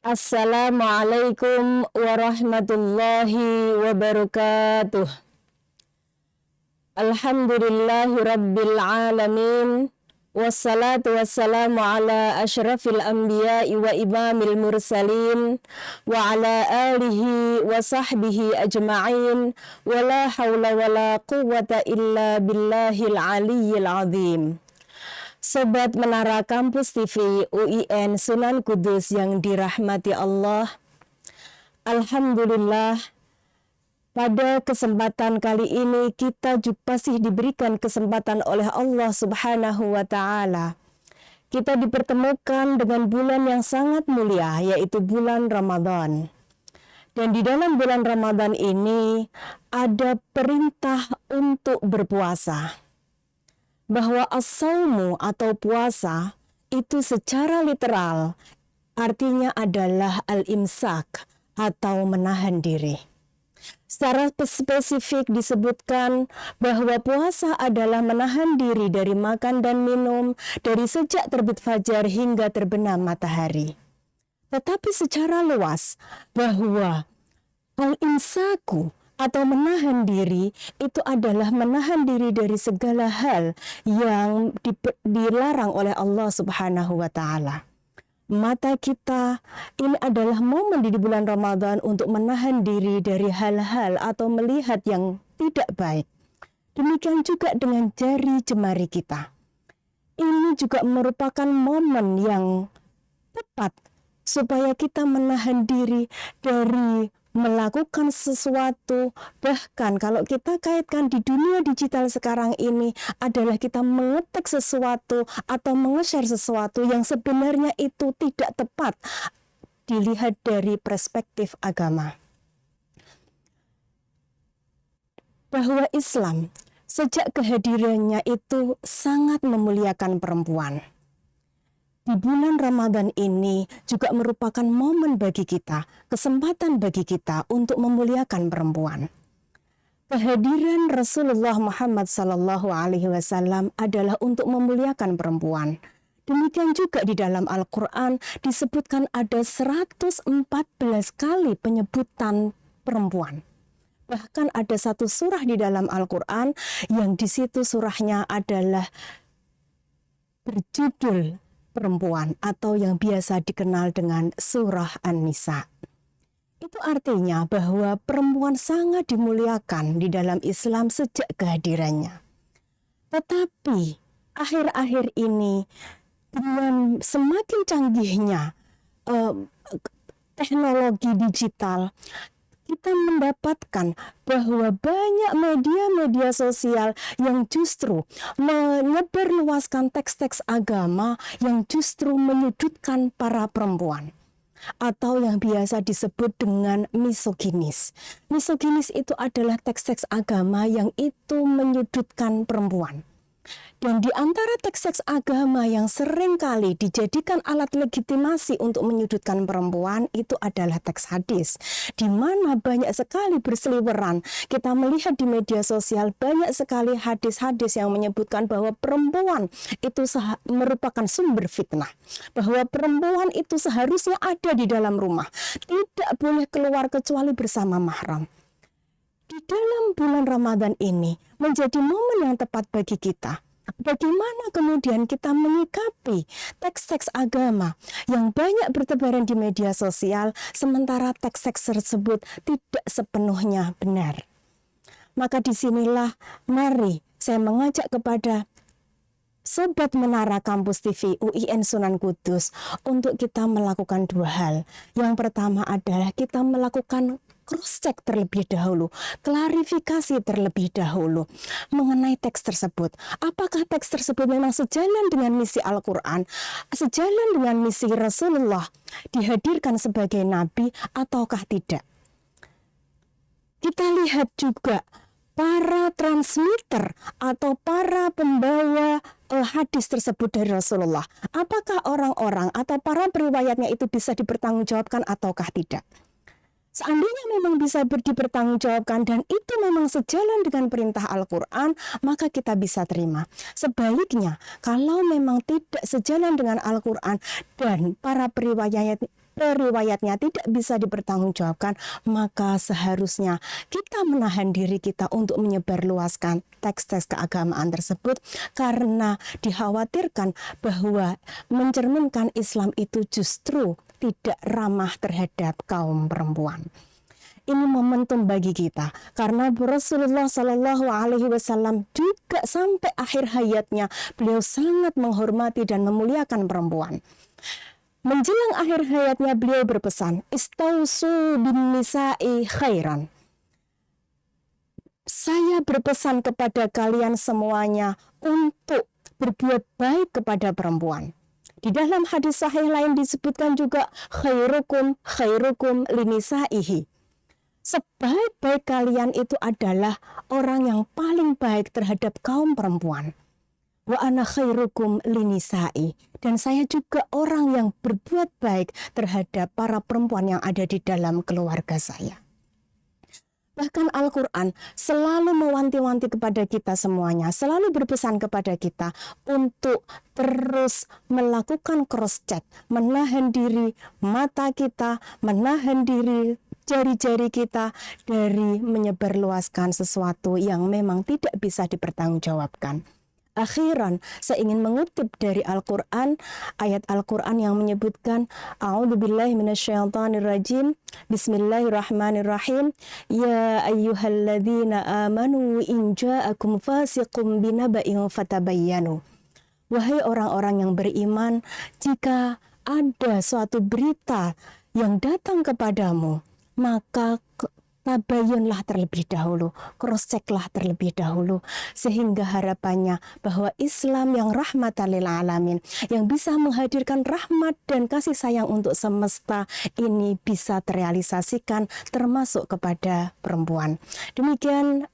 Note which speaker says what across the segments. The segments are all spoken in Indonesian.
Speaker 1: Assalamualaikum warahmatullahi wabarakatuh. Alhamdulillahi rabbil alamin. Wassalatu wassalamu ala asyrafil anbiya'i wa imamil mursalin wa ala alihi wa sahbihi ajma'in wa la hawla wa la quwwata illa billahil aliyyil azim. Sobat Menara Kampus TV UIN Sunan Kudus yang dirahmati Allah, alhamdulillah pada kesempatan kali ini kita juga masih diberikan kesempatan oleh Allah Subhanahu wa Ta'ala. Kita dipertemukan dengan bulan yang sangat mulia, yaitu bulan Ramadan. Dan di dalam bulan Ramadan ini ada perintah untuk berpuasa, bahwa as-saumu atau puasa itu secara literal artinya adalah al-imsak atau menahan diri. Secara spesifik disebutkan bahwa puasa adalah menahan diri dari makan dan minum dari sejak terbit fajar hingga terbenam matahari. Tetapi secara luas bahwa al-imsaku atau menahan diri itu adalah menahan diri dari segala hal yang dilarang oleh Allah Subhanahu wa Ta'ala. Mata kita ini adalah momen di bulan Ramadan untuk menahan diri dari hal-hal atau melihat yang tidak baik. Demikian juga dengan jari jemari kita. Ini juga merupakan momen yang tepat supaya kita menahan diri dari melakukan sesuatu. Bahkan kalau kita kaitkan di dunia digital sekarang ini adalah kita mengetik sesuatu atau menge-share sesuatu yang sebenarnya itu tidak tepat dilihat dari perspektif agama. Bahwa Islam sejak kehadirannya itu sangat memuliakan perempuan. Di bulan Ramadan ini juga merupakan momen bagi kita, kesempatan bagi kita untuk memuliakan perempuan. Kehadiran Rasulullah Muhammad SAW adalah untuk memuliakan perempuan. Demikian juga di dalam Al-Quran disebutkan ada 114 kali penyebutan perempuan. Bahkan ada satu surah di dalam Al-Quran yang di situ surahnya adalah berjudul perempuan atau yang biasa dikenal dengan surah An-Nisa. Itu artinya bahwa perempuan sangat dimuliakan di dalam Islam sejak kehadirannya. Tetapi akhir-akhir ini dengan semakin canggihnya teknologi digital, kita mendapatkan bahwa banyak media-media sosial yang justru menyebarluaskan teks-teks agama yang justru menyudutkan para perempuan atau yang biasa disebut dengan misoginis. Misoginis itu adalah teks-teks agama yang itu menyudutkan perempuan. Dan di antara teks-teks agama yang sering kali dijadikan alat legitimasi untuk menyudutkan perempuan itu adalah teks hadis, di mana banyak sekali berseliweran. Kita melihat di media sosial banyak sekali hadis-hadis yang menyebutkan bahwa perempuan itu merupakan sumber fitnah, bahwa perempuan itu seharusnya ada di dalam rumah, tidak boleh keluar kecuali bersama mahram. Di dalam bulan Ramadan ini menjadi momen yang tepat bagi kita. Bagaimana kemudian kita menyikapi teks-teks agama yang banyak bertebaran di media sosial, sementara teks-teks tersebut tidak sepenuhnya benar. Maka disinilah mari saya mengajak kepada Sobat Menara Kampus TV UIN Sunan Kudus untuk kita melakukan dua hal. Yang pertama adalah kita melakukan cross-check terlebih dahulu, klarifikasi terlebih dahulu mengenai teks tersebut. Apakah teks tersebut memang sejalan dengan misi Al-Quran, sejalan dengan misi Rasulullah dihadirkan sebagai nabi ataukah tidak? Kita lihat juga para transmitter atau para pembawa hadis tersebut dari Rasulullah. Apakah orang-orang atau para periwayatnya itu bisa dipertanggungjawabkan ataukah tidak? Seandainya memang bisa dipertanggungjawabkan dan itu memang sejalan dengan perintah Al-Quran, maka kita bisa terima. Sebaliknya, kalau memang tidak sejalan dengan Al-Quran dan para riwayatnya tidak bisa dipertanggungjawabkan, maka seharusnya kita menahan diri kita untuk menyebarluaskan teks-teks keagamaan tersebut, karena dikhawatirkan bahwa mencerminkan Islam itu justru tidak ramah terhadap kaum perempuan. Ini momentum bagi kita, karena Rasulullah Shallallahu Alaihi Wasallam juga sampai akhir hayatnya beliau sangat menghormati dan memuliakan perempuan. Menjelang akhir hayatnya beliau berpesan, istausu bin nisa'i khairan. Saya berpesan kepada kalian semuanya untuk berbuat baik kepada perempuan. Di dalam hadis sahih lain disebutkan juga khairukum linisa'ihi. Sebaik-baik kalian itu adalah orang yang paling baik terhadap kaum perempuan. Wa ana khairukum linisa'i. Dan saya juga orang yang berbuat baik terhadap para perempuan yang ada di dalam keluarga saya. Bahkan Al-Quran selalu mewanti-wanti kepada kita semuanya, selalu berpesan kepada kita untuk terus melakukan cross-check, menahan diri mata kita, menahan diri jari-jari kita dari menyebarluaskan sesuatu yang memang tidak bisa dipertanggungjawabkan. Akhiran, saya ingin mengutip dari Al-Quran, ayat Al-Quran yang menyebutkan, A'udzubillahi minasyaitonirrajim, Bismillahirrahmanirrahim, Ya ayyuhalladzina amanu in ja'akum fasiqum binaba'in fatabayyanu. Wahai orang-orang yang beriman, jika ada suatu berita yang datang kepadamu, maka tabayunlah terlebih dahulu, cross-checklah terlebih dahulu, sehingga harapannya bahwa Islam yang rahmatan lil alamin, yang bisa menghadirkan rahmat dan kasih sayang untuk semesta ini bisa terrealisasikan termasuk kepada perempuan. Demikian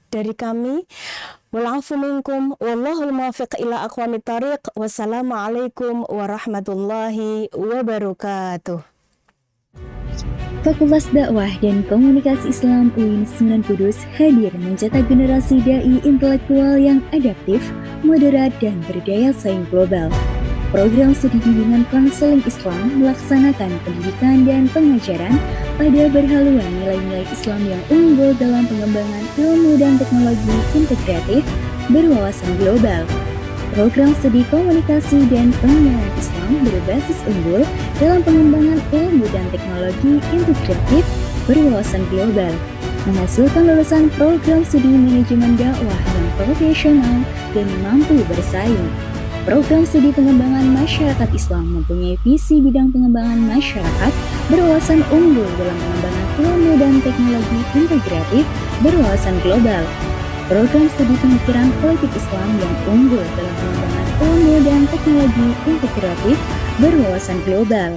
Speaker 1: dari kami. Walafu minkum wallahul muwaffiq ila aqwamit thariq. Wassalamualaikum warahmatullahi wabarakatuh.
Speaker 2: Fakultas Dakwah dan Komunikasi Islam UIN Sunan Kudus hadir mencetak generasi dai intelektual yang adaptif, moderat, dan berdaya saing global. Program studi bimbingan konseling Islam melaksanakan pendidikan dan pengajaran pada berhaluan nilai-nilai Islam yang unggul dalam pengembangan ilmu dan teknologi integratif berwawasan global. Program studi komunikasi dan penyiaran Islam berbasis unggul dalam pengembangan ilmu dan teknologi integratif berwawasan global, menghasilkan lulusan program studi manajemen dakwah yang profesional dan mampu bersaing. Program studi pengembangan masyarakat Islam mempunyai visi bidang pengembangan masyarakat berwawasan unggul dalam pengembangan ilmu dan teknologi integratif berwawasan global. Program studi pemikiran politik Islam yang unggul dalam pengembangan ilmu dan teknologi integratif berwawasan global.